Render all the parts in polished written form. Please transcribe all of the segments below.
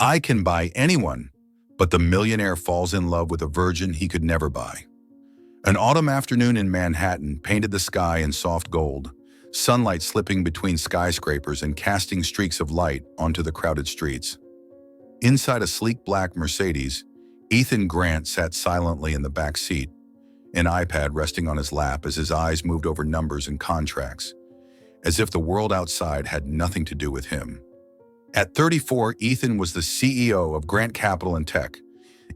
I can buy anyone, but the millionaire falls in love with a virgin he could never buy. An autumn afternoon in Manhattan painted the sky in soft gold, sunlight slipping between skyscrapers and casting streaks of light onto the crowded streets. Inside a sleek black Mercedes, Ethan Grant sat silently in the back seat, an iPad resting on his lap as his eyes moved over numbers and contracts, as if the world outside had nothing to do with him. At 34, Ethan was the CEO of Grant Capital and Tech,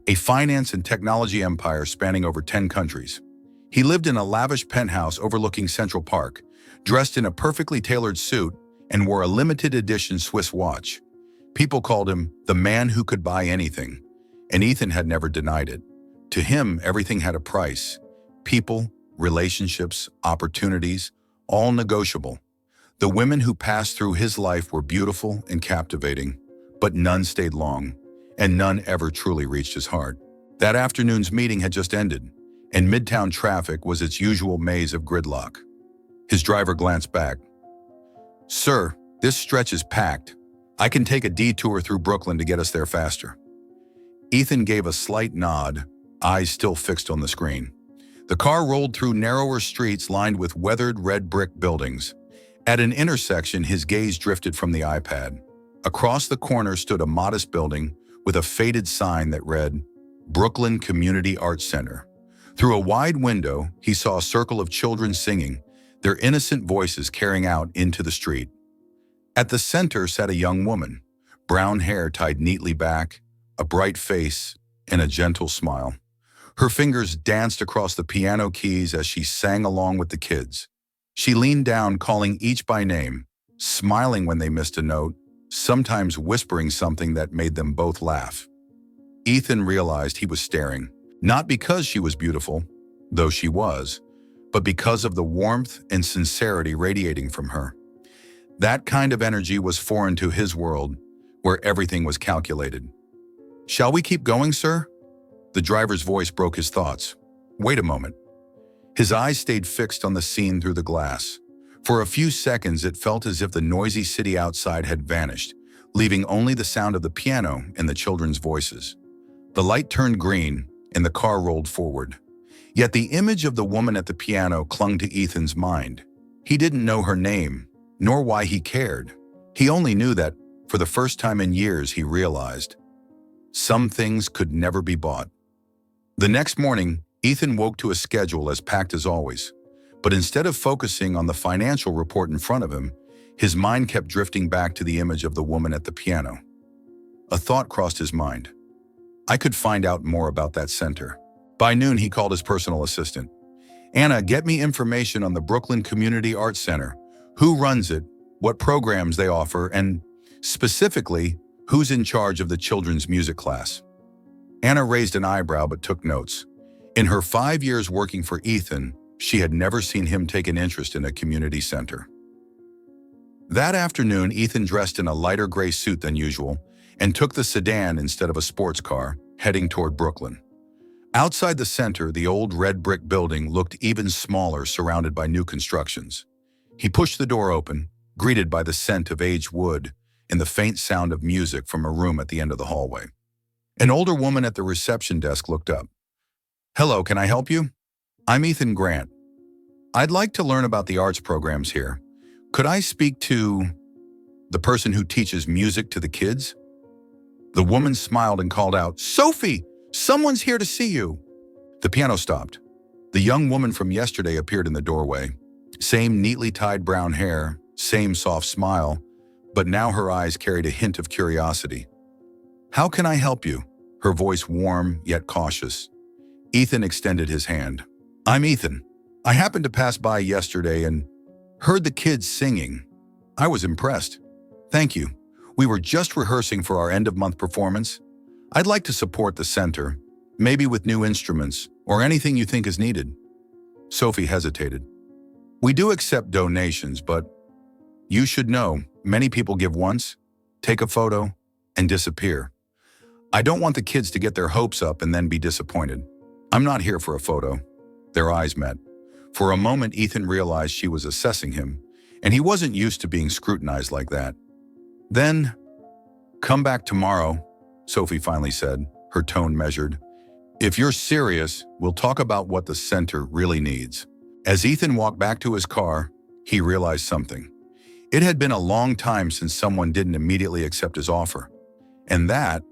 a finance and technology empire spanning over 10 countries. He lived in a lavish penthouse overlooking Central Park, dressed in a perfectly tailored suit, and wore a limited edition Swiss watch. People called him the man who could buy anything, and Ethan had never denied it. To him, everything had a price. People, relationships, opportunities, all negotiable. The women who passed through his life were beautiful and captivating, but none stayed long, and none ever truly reached his heart. That afternoon's meeting had just ended, and Midtown traffic was its usual maze of gridlock. His driver glanced back. "Sir, this stretch is packed. I can take a detour through Brooklyn to get us there faster." Ethan gave a slight nod, eyes still fixed on the screen. The car rolled through narrower streets lined with weathered red brick buildings. At an intersection, his gaze drifted from the iPad. Across the corner stood a modest building with a faded sign that read, Brooklyn Community Arts Center. Through a wide window, he saw a circle of children singing, their innocent voices carrying out into the street. At the center sat a young woman, brown hair tied neatly back, a bright face, and a gentle smile. Her fingers danced across the piano keys as she sang along with the kids. She leaned down, calling each by name, smiling when they missed a note, sometimes whispering something that made them both laugh. Ethan realized he was staring, not because she was beautiful, though she was, but because of the warmth and sincerity radiating from her. That kind of energy was foreign to his world, where everything was calculated. "Shall we keep going, sir?" The driver's voice broke his thoughts. "Wait a moment." His eyes stayed fixed on the scene through the glass. For a few seconds, it felt as if the noisy city outside had vanished, leaving only the sound of the piano and the children's voices. The light turned green, and the car rolled forward. Yet the image of the woman at the piano clung to Ethan's mind. He didn't know her name, nor why he cared. He only knew that, for the first time in years, he realized some things could never be bought. The next morning, Ethan woke to a schedule as packed as always, but instead of focusing on the financial report in front of him, his mind kept drifting back to the image of the woman at the piano. A thought crossed his mind. I could find out more about that center. By noon, he called his personal assistant. "Anna, get me information on the Brooklyn Community Arts Center. Who runs it, what programs they offer, and specifically, who's in charge of the children's music class." Anna raised an eyebrow but took notes. In her 5 years working for Ethan, she had never seen him take an interest in a community center. That afternoon, Ethan dressed in a lighter gray suit than usual and took the sedan instead of a sports car, heading toward Brooklyn. Outside the center, the old red brick building looked even smaller, surrounded by new constructions. He pushed the door open, greeted by the scent of aged wood and the faint sound of music from a room at the end of the hallway. An older woman at the reception desk looked up. "Hello, can I help you? I'm Ethan Grant. I'd like to learn about the arts programs here. Could I speak to the person who teaches music to the kids?" The woman smiled and called out, "Sophie, someone's here to see you." The piano stopped. The young woman from yesterday appeared in the doorway. Same neatly tied brown hair, same soft smile, but now her eyes carried a hint of curiosity. "How can I help you?" Her voice warm yet cautious. Ethan extended his hand. "I'm Ethan. I happened to pass by yesterday and heard the kids singing. I was impressed. Thank you. We were just rehearsing for our end-of-month performance. I'd like to support the center, maybe with new instruments or anything you think is needed." Sophie hesitated. "We do accept donations, but you should know, many people give once, take a photo, and disappear. I don't want the kids to get their hopes up and then be disappointed. I'm not here for a photo." Their eyes met. For a moment, Ethan realized she was assessing him, and he wasn't used to being scrutinized like that. "Then, come back tomorrow. Sophie finally said, her tone measured. If you're serious, we'll talk about what the center really needs. As Ethan walked back to his car, he realized something. It had been a long time since someone didn't immediately accept his offer, and that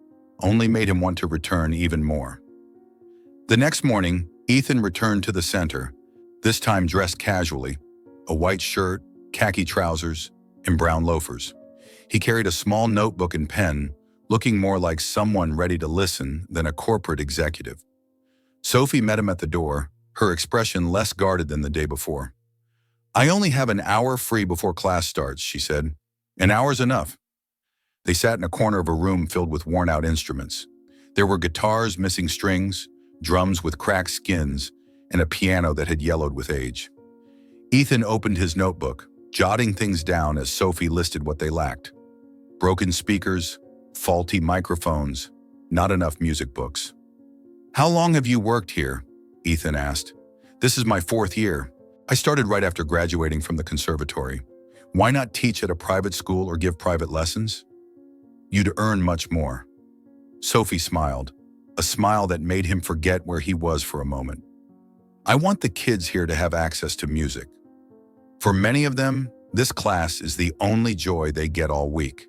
only made him want to return even more. The next morning, Ethan returned to the center, this time dressed casually, a white shirt, khaki trousers, and brown loafers. He carried a small notebook and pen, looking more like someone ready to listen than a corporate executive. Sophie met him at the door, her expression less guarded than the day before. I only have an hour free before class starts, she said. An hour's enough. They sat in a corner of a room filled with worn-out instruments. There were guitars missing strings, drums with cracked skins, and a piano that had yellowed with age. Ethan opened his notebook, jotting things down as Sophie listed what they lacked. Broken speakers, faulty microphones, not enough music books. How long have you worked here? Ethan asked. This is my 4th year. I started right after graduating from the conservatory. Why not teach at a private school or give private lessons? You'd earn much more. Sophie smiled, a smile that made him forget where he was for a moment. I want the kids here to have access to music. For many of them, this class is the only joy they get all week.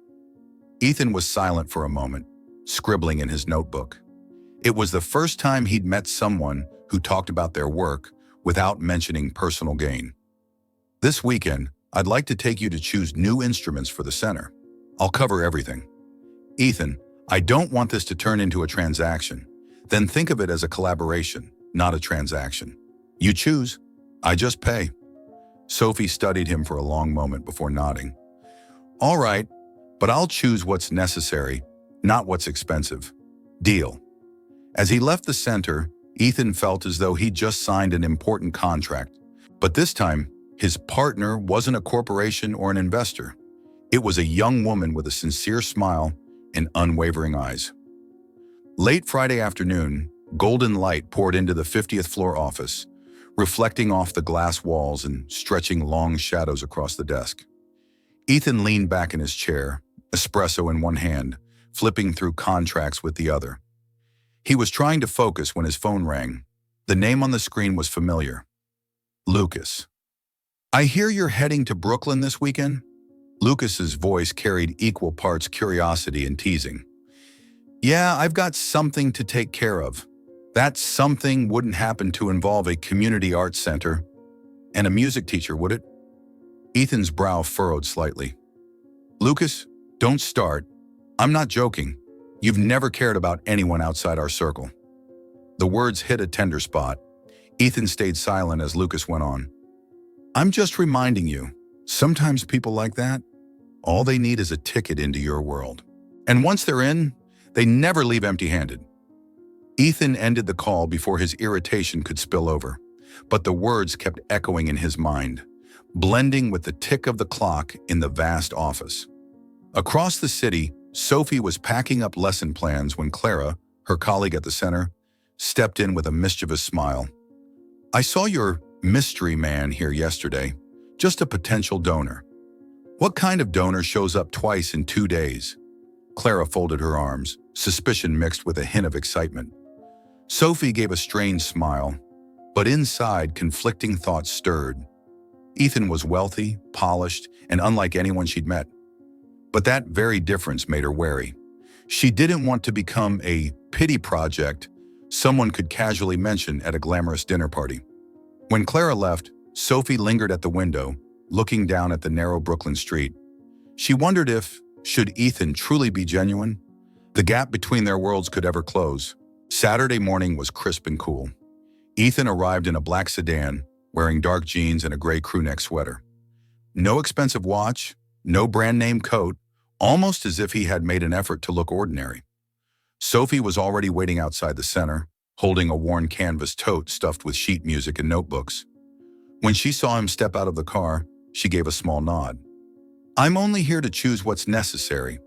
Ethan was silent for a moment, scribbling in his notebook. It was the first time he'd met someone who talked about their work without mentioning personal gain. This weekend, I'd like to take you to choose new instruments for the center. I'll cover everything. Ethan, I don't want this to turn into a transaction. Then think of it as a collaboration, not a transaction. You choose. I just pay. Sophie studied him for a long moment before nodding. All right, but I'll choose what's necessary, not what's expensive. Deal. As he left the center, Ethan felt as though he'd just signed an important contract. But this time, his partner wasn't a corporation or an investor. It was a young woman with a sincere smile and unwavering eyes. Late Friday afternoon, golden light poured into the 50th floor office, reflecting off the glass walls and stretching long shadows across the desk. Ethan leaned back in his chair, espresso in one hand, flipping through contracts with the other. He was trying to focus when his phone rang. The name on the screen was familiar. Lucas. I hear you're heading to Brooklyn this weekend? Lucas's voice carried equal parts curiosity and teasing. Yeah, I've got something to take care of. That something wouldn't happen to involve a community arts center and a music teacher, would it? Ethan's brow furrowed slightly. Lucas, don't start. I'm not joking. You've never cared about anyone outside our circle. The words hit a tender spot. Ethan stayed silent as Lucas went on. I'm just reminding you, sometimes people like that, all they need is a ticket into your world. And once they're in, they never leave empty-handed. Ethan ended the call before his irritation could spill over, but the words kept echoing in his mind, blending with the tick of the clock in the vast office. Across the city, Sophie was packing up lesson plans when Clara, her colleague at the center, stepped in with a mischievous smile. I saw your mystery man here yesterday, just a potential donor. What kind of donor shows up twice in 2 days? Clara folded her arms, suspicion mixed with a hint of excitement. Sophie gave a strange smile, but inside conflicting thoughts stirred. Ethan was wealthy, polished, and unlike anyone she'd met. But that very difference made her wary. She didn't want to become a pity project someone could casually mention at a glamorous dinner party. When Clara left, Sophie lingered at the window, looking down at the narrow Brooklyn street. She wondered if, should Ethan truly be genuine, the gap between their worlds could ever close. Saturday morning was crisp and cool. Ethan arrived in a black sedan, wearing dark jeans and a gray crewneck sweater. No expensive watch, no brand-name coat, almost as if he had made an effort to look ordinary. Sophie was already waiting outside the center, holding a worn canvas tote stuffed with sheet music and notebooks. When she saw him step out of the car, she gave a small nod. I'm only here to choose what's necessary.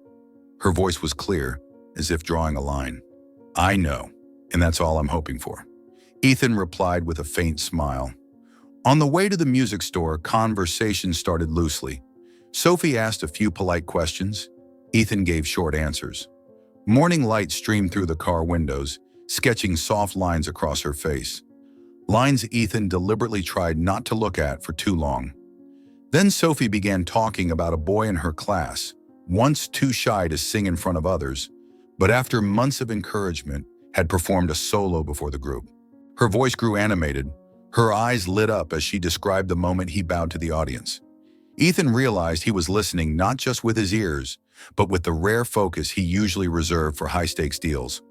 Her voice was clear, as if drawing a line. I know, and that's all I'm hoping for. Ethan replied with a faint smile. On the way to the music store, conversation started loosely. Sophie asked a few polite questions. Ethan gave short answers. Morning light streamed through the car windows, sketching soft lines across her face. Lines Ethan deliberately tried not to look at for too long. Then Sophie began talking about a boy in her class, once too shy to sing in front of others, but after months of encouragement, had performed a solo before the group. Her voice grew animated. Her eyes lit up as she described the moment he bowed to the audience. Ethan realized he was listening not just with his ears, but with the rare focus he usually reserved for high-stakes deals.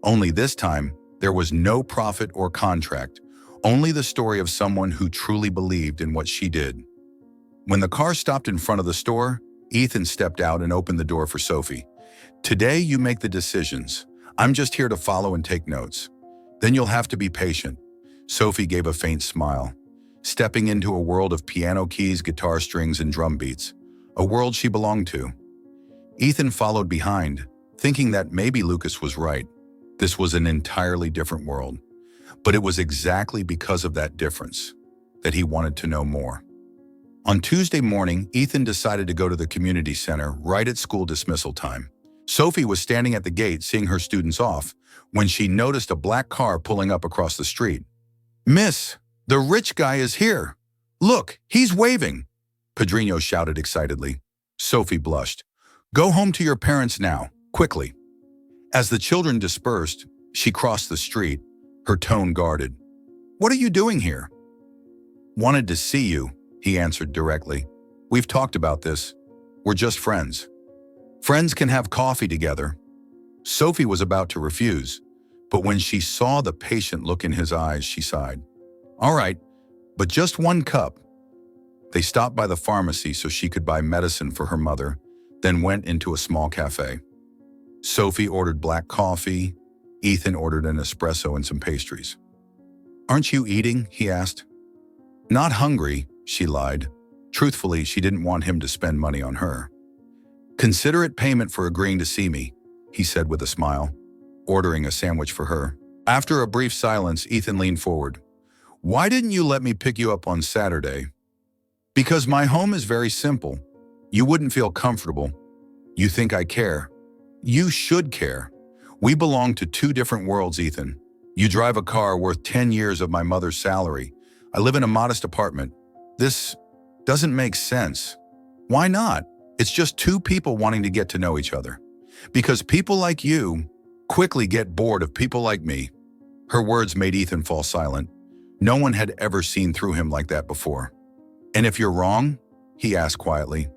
Only this time, there was no profit or contract, only the story of someone who truly believed in what she did. When the car stopped in front of the store, Ethan stepped out and opened the door for Sophie. "Today you make the decisions. I'm just here to follow and take notes. Then you'll have to be patient." Sophie gave a faint smile, stepping into a world of piano keys, guitar strings, and drum beats, a world she belonged to. Ethan followed behind, thinking that maybe Lucas was right. This was an entirely different world. But it was exactly because of that difference that he wanted to know more. On Tuesday morning, Ethan decided to go to the community center right at school dismissal time. Sophie was standing at the gate seeing her students off when she noticed a black car pulling up across the street. "Miss, the rich guy is here. Look, he's waving," Pedrinho shouted excitedly. Sophie blushed. "Go home to your parents now, quickly." As the children dispersed, she crossed the street, her tone guarded. "What are you doing here?" "Wanted to see you," he answered directly. "We've talked about this. We're just friends. Friends can have coffee together." Sophie was about to refuse, but when she saw the patient look in his eyes, she sighed. "All right, but just one cup." They stopped by the pharmacy so she could buy medicine for her mother, then went into a small cafe. Sophie ordered black coffee. Ethan ordered an espresso and some pastries. "Aren't you eating?" he asked. "Not hungry," she lied. Truthfully, she didn't want him to spend money on her. "Consider it payment for agreeing to see me," he said with a smile, ordering a sandwich for her. After a brief silence, Ethan leaned forward. "Why didn't you let me pick you up on Saturday?" "Because my home is very simple. You wouldn't feel comfortable. You think I care. You should care. We belong to two different worlds, Ethan. You drive a car worth 10 years of my mother's salary. I live in a modest apartment. This doesn't make sense." "Why not? It's just two people wanting to get to know each other. Because people like you quickly get bored of people like me." Her words made Ethan fall silent. No one had ever seen through him like that before. "And if you're wrong," he asked quietly,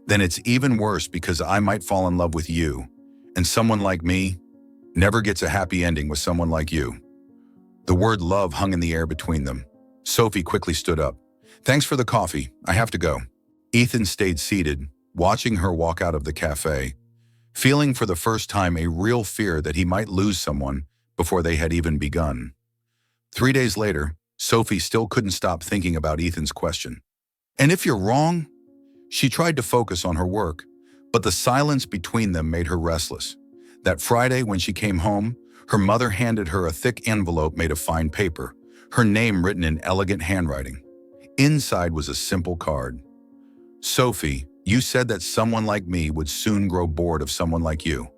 "then it's even worse because I might fall in love with you. And someone like me never gets a happy ending with someone like you." The word love hung in the air between them. Sophie quickly stood up. "Thanks for the coffee. I have to go." Ethan stayed seated, watching her walk out of the cafe, feeling for the first time a real fear that he might lose someone before they had even begun. 3 days later, Sophie still couldn't stop thinking about Ethan's question. "And if you're wrong?" She tried to focus on her work, but the silence between them made her restless. That Friday, when she came home, her mother handed her a thick envelope made of fine paper, her name written in elegant handwriting. Inside was a simple card. "Sophie, you said that someone like me would soon grow bored of someone like you.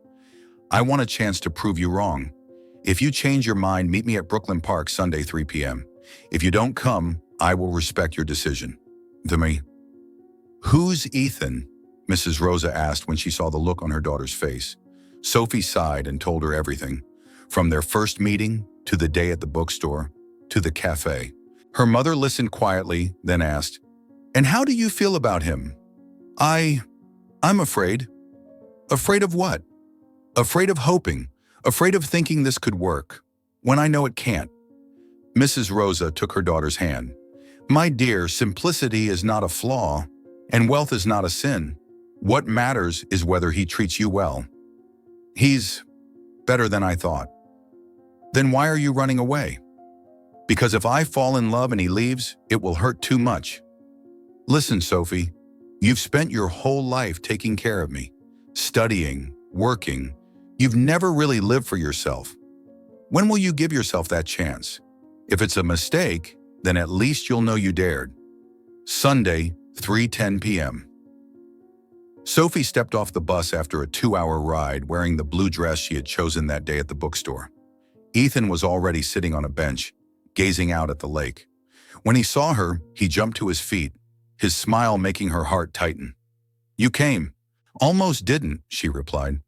I want a chance to prove you wrong. If you change your mind, meet me at Brooklyn Park Sunday 3 p.m. If you don't come, I will respect your decision." To me. "Who's Ethan?" Mrs. Rosa asked when she saw the look on her daughter's face. Sophie sighed and told her everything, from their first meeting, to the day at the bookstore, to the cafe. Her mother listened quietly, then asked, "And how do you feel about him?" I'm afraid." "Afraid of what?" "Afraid of hoping, afraid of thinking this could work, when I know it can't." Mrs. Rosa took her daughter's hand. "My dear, simplicity is not a flaw, and wealth is not a sin. What matters is whether he treats you well." "He's better than I thought." "Then why are you running away?" "Because if I fall in love and he leaves, it will hurt too much." "Listen, Sophie, you've spent your whole life taking care of me, studying, working. You've never really lived for yourself. When will you give yourself that chance? If it's a mistake, then at least you'll know you dared. Sunday, 3:10 p.m. Sophie stepped off the bus after a 2-hour ride wearing the blue dress she had chosen that day at the bookstore. Ethan was already sitting on a bench, gazing out at the lake. When he saw her, he jumped to his feet, his smile making her heart tighten. "You came." "Almost didn't," she replied.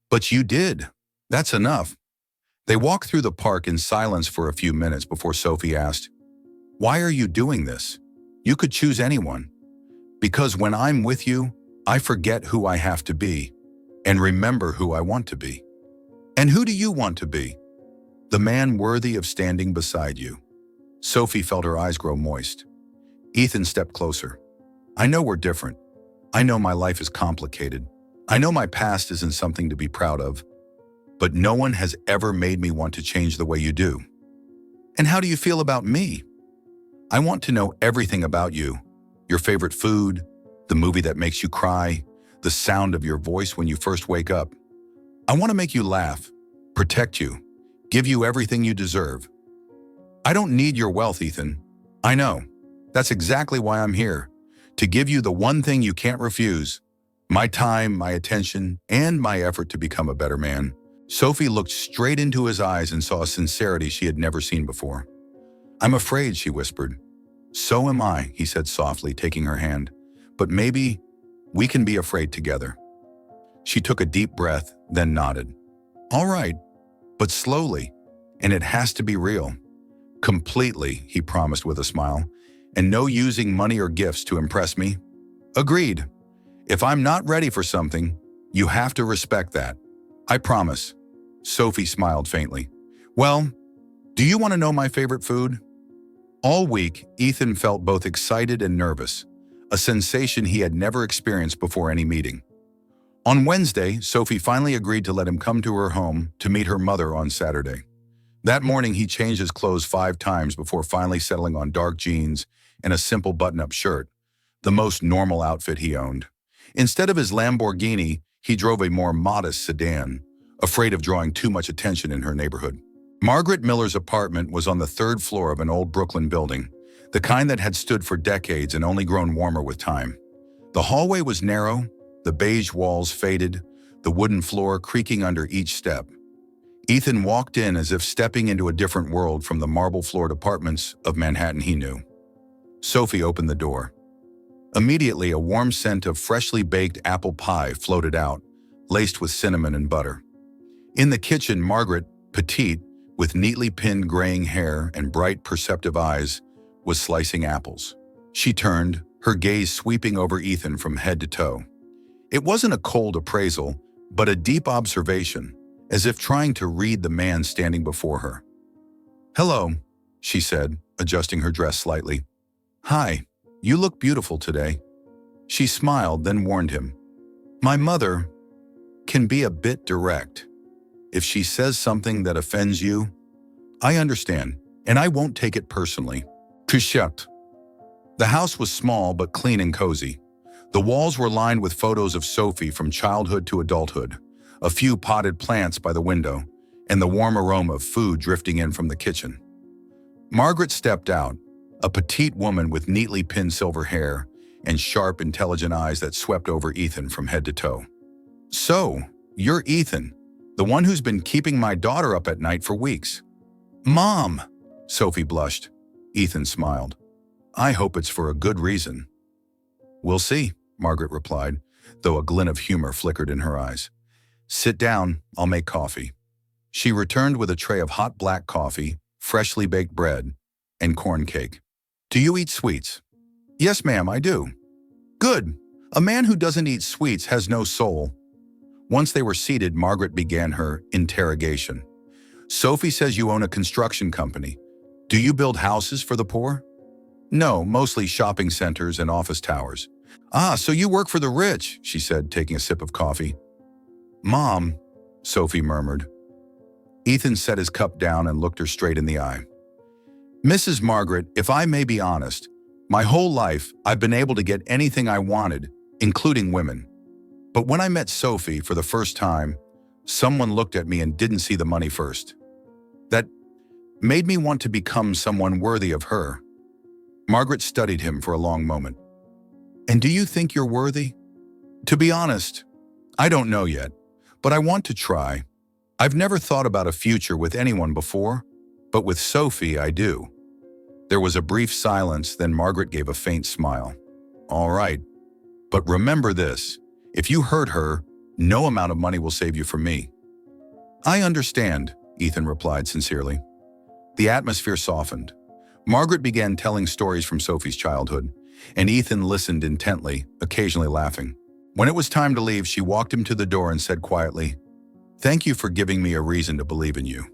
"But you did. That's enough." They walked through the park in silence for a few minutes before Sophie asked, "Why are you doing this? You could choose anyone." "Because when I'm with you, I forget who I have to be and remember who I want to be." "And who do you want to be?" "The man worthy of standing beside you." Sophie felt her eyes grow moist. Ethan stepped closer. "I know we're different. I know my life is complicated. I know my past isn't something to be proud of. But no one has ever made me want to change the way you do." "And how do you feel about me?" "I want to know everything about you. Your favorite food, the movie that makes you cry, the sound of your voice when you first wake up. I want to make you laugh, protect you, give you everything you deserve." "I don't need your wealth, Ethan. I know. That's exactly why I'm here, to give you the one thing you can't refuse, my time, my attention, and my effort to become a better man." Sophie looked straight into his eyes and saw a sincerity she had never seen before. "I'm afraid," she whispered. "So am I," he said softly, taking her hand. "But maybe we can be afraid together." She took a deep breath, then nodded. "All right, but slowly, and it has to be real." "Completely," he promised with a smile. "And no using money or gifts to impress me." "Agreed. If I'm not ready for something, you have to respect that. I promise." Sophie smiled faintly. "Well, do you want to know my favorite food?" All week, Ethan felt both excited and nervous, a sensation he had never experienced before any meeting. On Wednesday, Sophie finally agreed to let him come to her home to meet her mother on Saturday. That morning, he changed his clothes 5 times before finally settling on dark jeans and a simple button-up shirt, the most normal outfit he owned. Instead of his Lamborghini, he drove a more modest sedan, afraid of drawing too much attention in her neighborhood. Margaret Miller's apartment was on the 3rd floor of an old Brooklyn building, the kind that had stood for decades and only grown warmer with time. The hallway was narrow, the beige walls faded, the wooden floor creaking under each step. Ethan walked in as if stepping into a different world from the marble-floored apartments of Manhattan he knew. Sophie opened the door. Immediately, a warm scent of freshly baked apple pie floated out, laced with cinnamon and butter. In the kitchen, Margaret, petite, with neatly pinned graying hair and bright, perceptive eyes, was slicing apples. She turned, her gaze sweeping over Ethan from head to toe. It wasn't a cold appraisal, but a deep observation, as if trying to read the man standing before her. "Hello," she said, adjusting her dress slightly. "Hi, you look beautiful today." She smiled, then warned him. "My mother can be a bit direct. If she says something that offends you, I understand, and I won't take it personally." Kushat. The house was small but clean and cozy. The walls were lined with photos of Sophie from childhood to adulthood, a few potted plants by the window, and the warm aroma of food drifting in from the kitchen. Margaret stepped out, a petite woman with neatly pinned silver hair and sharp, intelligent eyes that swept over Ethan from head to toe. "So, you're Ethan, the one who's been keeping my daughter up at night for weeks." "Mom!" Sophie blushed. Ethan smiled. "I hope it's for a good reason." "We'll see," Margaret replied, though a glint of humor flickered in her eyes. "Sit down, I'll make coffee." She returned with a tray of hot black coffee, freshly baked bread, and corn cake. "Do you eat sweets?" "Yes, ma'am, I do." "Good. A man who doesn't eat sweets has no soul." Once they were seated, Margaret began her interrogation. "Sophie says you own a construction company. Do you build houses for the poor?" "No, mostly shopping centers and office towers." "Ah, so you work for the rich," she said, taking a sip of coffee. "Mom," Sophie murmured. Ethan set his cup down and looked her straight in the eye. "Mrs. Margaret, if I may be honest, my whole life I've been able to get anything I wanted, including women. But when I met Sophie for the first time, someone looked at me and didn't see the money first. That made me want to become someone worthy of her." Margaret studied him for a long moment. "And do you think you're worthy?" To be honest, I don't know yet, but I want to try. I've never thought about a future with anyone before, but with Sophie I do. There was a brief silence, then Margaret gave a faint smile. All right, but remember this. If you hurt her, no amount of money will save you from me. I understand, Ethan replied sincerely. The atmosphere softened. Margaret began telling stories from Sophie's childhood, and Ethan listened intently, occasionally laughing. When it was time to leave, she walked him to the door and said quietly, "Thank you for giving me a reason to believe in you."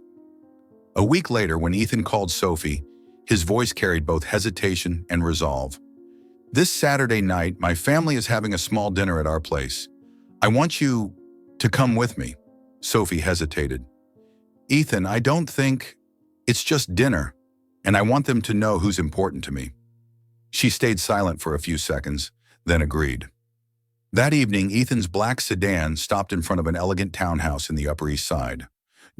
A week later, when Ethan called Sophie, his voice carried both hesitation and resolve. "This Saturday night, my family is having a small dinner at our place. I want you to come with me." Sophie hesitated. "Ethan, I don't think it's just dinner, and I want them to know who's important to me." She stayed silent for a few seconds, then agreed. That evening, Ethan's black sedan stopped in front of an elegant townhouse in the Upper East Side.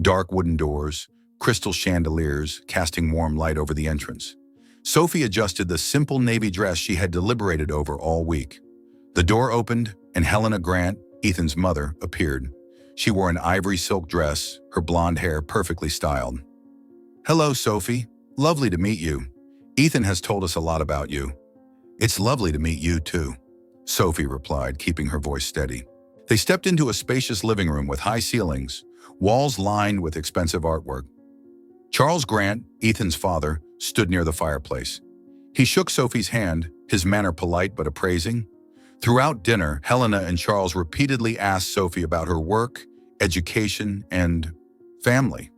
Dark wooden doors, crystal chandeliers casting warm light over the entrance. Sophie adjusted the simple navy dress she had deliberated over all week. The door opened, and Helena Grant, Ethan's mother, appeared. She wore an ivory silk dress, her blonde hair perfectly styled. "Hello, Sophie. Lovely to meet you. Ethan has told us a lot about you." "It's lovely to meet you, too," Sophie replied, keeping her voice steady. They stepped into a spacious living room with high ceilings, walls lined with expensive artwork. Charles Grant, Ethan's father, stood near the fireplace. He shook Sophie's hand, his manner polite but appraising. Throughout dinner, Helena and Charles repeatedly asked Sophie about her work, education, and family.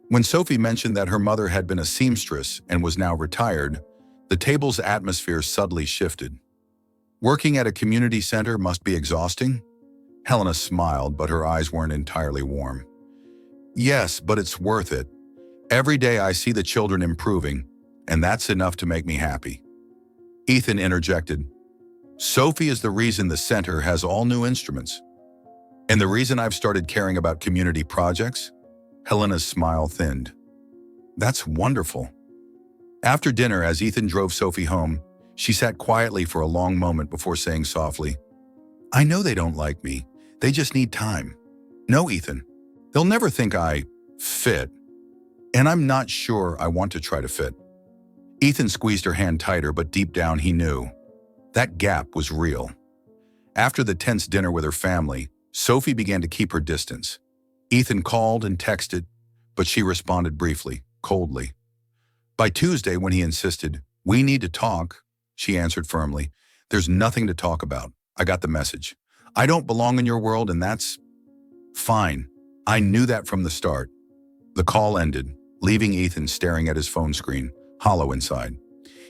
When Sophie mentioned that her mother had been a seamstress and was now retired, the table's atmosphere subtly shifted. "Working at a community center must be exhausting?" Helena smiled, but her eyes weren't entirely warm. "Yes, but it's worth it. Every day I see the children improving, and that's enough to make me happy." Ethan interjected, "Sophie is the reason the center has all new instruments. And the reason I've started caring about community projects?" Helena's smile thinned. "That's wonderful." After dinner, as Ethan drove Sophie home, she sat quietly for a long moment before saying softly, "I know they don't like me. They just need time. No, Ethan, they'll never think I fit. And I'm not sure I want to try to fit." Ethan squeezed her hand tighter, but deep down he knew that gap was real. After the tense dinner with her family, Sophie began to keep her distance. Ethan called and texted, but she responded briefly, coldly. By Tuesday, when he insisted, "We need to talk," she answered firmly, "There's nothing to talk about. I got the message. I don't belong in your world, and that's fine. I knew that from the start." The call ended, leaving Ethan staring at his phone screen, hollow inside.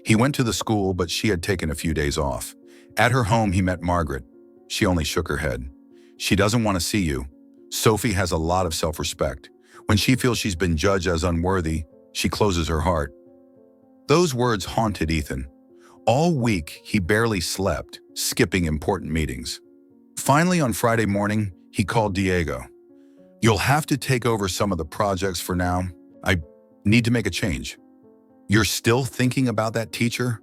He went to the school, but she had taken a few days off. At her home, he met Margaret. She only shook her head. "She doesn't want to see you." Sophie has a lot of self-respect. When she feels she's been judged as unworthy, she closes her heart. Those words haunted Ethan. All week, he barely slept, skipping important meetings. Finally, on Friday morning, he called Diego. "You'll have to take over some of the projects for now. I need to make a change." "You're still thinking about that teacher?"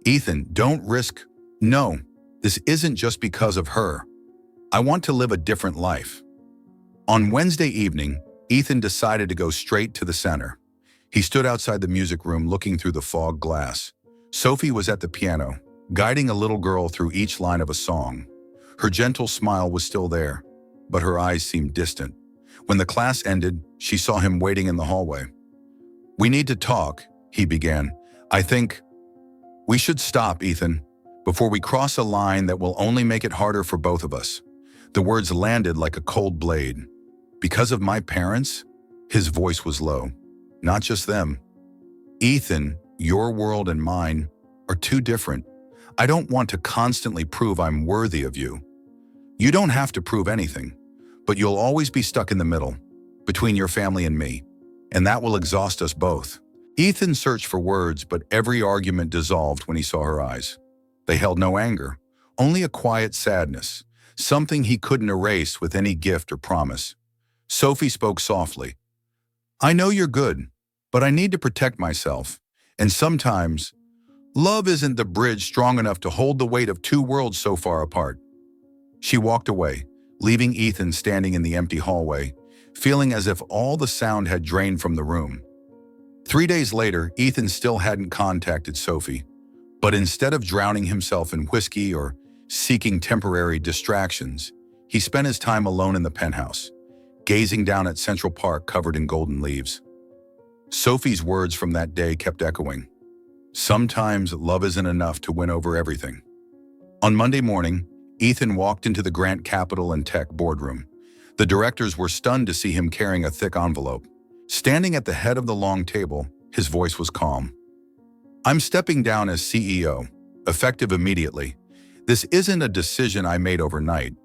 "Ethan, don't risk." "No, this isn't just because of her. I want to live a different life." On Wednesday evening, Ethan decided to go straight to the center. He stood outside the music room looking through the fog glass. Sophie was at the piano, guiding a little girl through each line of a song. Her gentle smile was still there, but her eyes seemed distant. When the class ended, she saw him waiting in the hallway. "We need to talk," he began. "I think we should stop, Ethan, before we cross a line that will only make it harder for both of us." The words landed like a cold blade. "Because of my parents?" His voice was low. "Not just them. Ethan, your world and mine are too different. I don't want to constantly prove I'm worthy of you. You don't have to prove anything, but you'll always be stuck in the middle, between your family and me, and that will exhaust us both." Ethan searched for words, but every argument dissolved when he saw her eyes. They held no anger, only a quiet sadness, something he couldn't erase with any gift or promise. Sophie spoke softly. "I know you're good, but I need to protect myself, and sometimes love isn't the bridge strong enough to hold the weight of two worlds so far apart." She walked away, leaving Ethan standing in the empty hallway, feeling as if all the sound had drained from the room. 3 days later, Ethan still hadn't contacted Sophie, but instead of drowning himself in whiskey or seeking temporary distractions, he spent his time alone in the penthouse, gazing down at Central Park covered in golden leaves. Sophie's words from that day kept echoing. Sometimes love isn't enough to win over everything. On Monday morning, Ethan walked into the Grant Capital and Tech boardroom. The directors were stunned to see him carrying a thick envelope. Standing at the head of the long table, his voice was calm. "I'm stepping down as CEO, effective immediately. This isn't a decision I made overnight.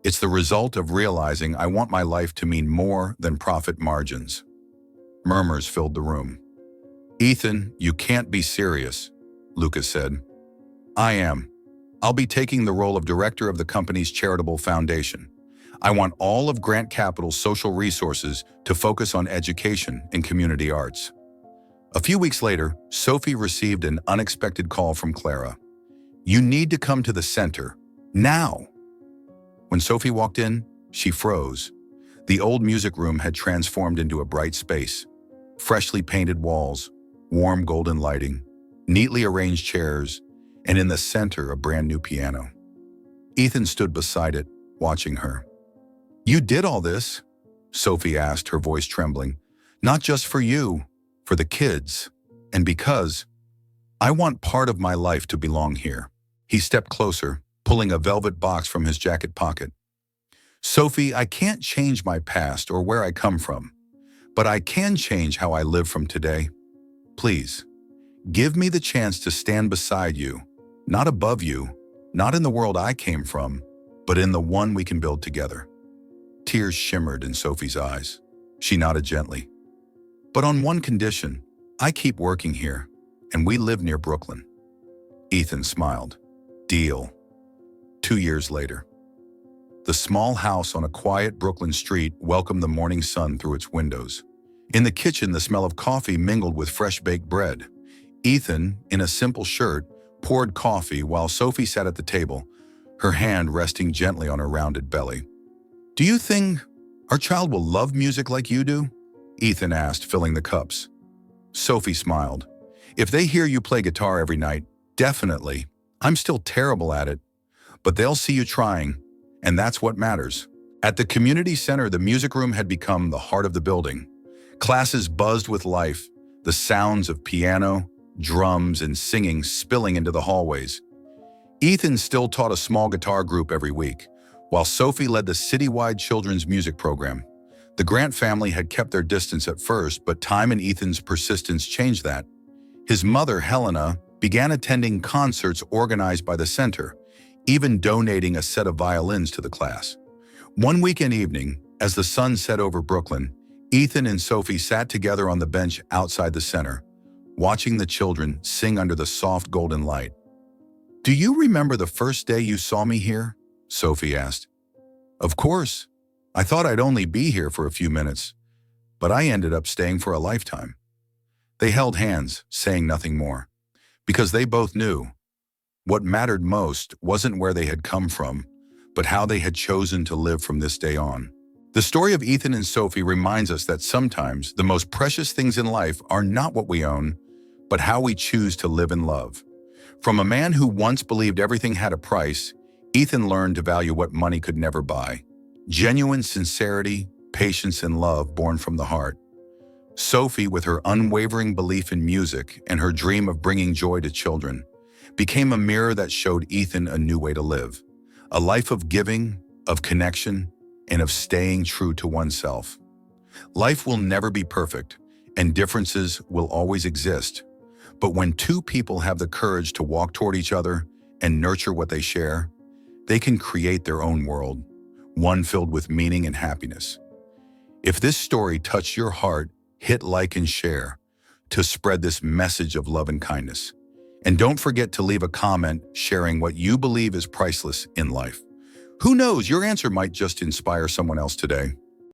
It's the result of realizing I want my life to mean more than profit margins." Murmurs filled the room. "Ethan, you can't be serious," Lucas said. "I am. I'll be taking the role of director of the company's charitable foundation. I want all of Grant Capital's social resources to focus on education and community arts." A few weeks later, Sophie received an unexpected call from Clara. "You need to come to the center, now." When Sophie walked in, she froze. The old music room had transformed into a bright space. Freshly painted walls, warm golden lighting, neatly arranged chairs, and in the center a brand new piano. Ethan stood beside it, watching her. "You did all this?" Sophie asked, her voice trembling. "Not just for you, for the kids, and because I want part of my life to belong here." He stepped closer, pulling a velvet box from his jacket pocket. "Sophie, I can't change my past or where I come from, but I can change how I live from today. Please, give me the chance to stand beside you, not above you, not in the world I came from, but in the one we can build together." Tears shimmered in Sophie's eyes. She nodded gently. "But on one condition, I keep working here, and we live near Brooklyn." Ethan smiled. "Deal." 2 years later. The small house on a quiet Brooklyn street welcomed the morning sun through its windows. In the kitchen, the smell of coffee mingled with fresh-baked bread. Ethan, in a simple shirt, poured coffee while Sophie sat at the table, her hand resting gently on her rounded belly. "Do you think our child will love music like you do?" Ethan asked, filling the cups. Sophie smiled. "If they hear you play guitar every night, definitely. I'm still terrible at it, but they'll see you trying, and that's what matters." At the community center, the music room had become the heart of the building. Classes buzzed with life, the sounds of piano, drums, and singing spilling into the hallways. Ethan still taught a small guitar group every week, while Sophie led the citywide children's music program. The Grant family had kept their distance at first, but time and Ethan's persistence changed that. His mother, Helena, began attending concerts organized by the center, even donating a set of violins to the class. One weekend evening, as the sun set over Brooklyn, Ethan and Sophie sat together on the bench outside the center, watching the children sing under the soft golden light. "Do you remember the first day you saw me here?" Sophie asked. "Of course. I thought I'd only be here for a few minutes, but I ended up staying for a lifetime." They held hands, saying nothing more, because they both knew what mattered most wasn't where they had come from, but how they had chosen to live from this day on. The story of Ethan and Sophie reminds us that sometimes the most precious things in life are not what we own, but how we choose to live in love. From a man who once believed everything had a price, Ethan learned to value what money could never buy. Genuine sincerity, patience, and love born from the heart. Sophie, with her unwavering belief in music and her dream of bringing joy to children, became a mirror that showed Ethan a new way to live. A life of giving, of connection, and of staying true to oneself. Life will never be perfect, and differences will always exist. But when two people have the courage to walk toward each other and nurture what they share, they can create their own world, one filled with meaning and happiness. If this story touched your heart, hit like and share to spread this message of love and kindness. And don't forget to leave a comment sharing what you believe is priceless in life. Who knows, your answer might just inspire someone else today.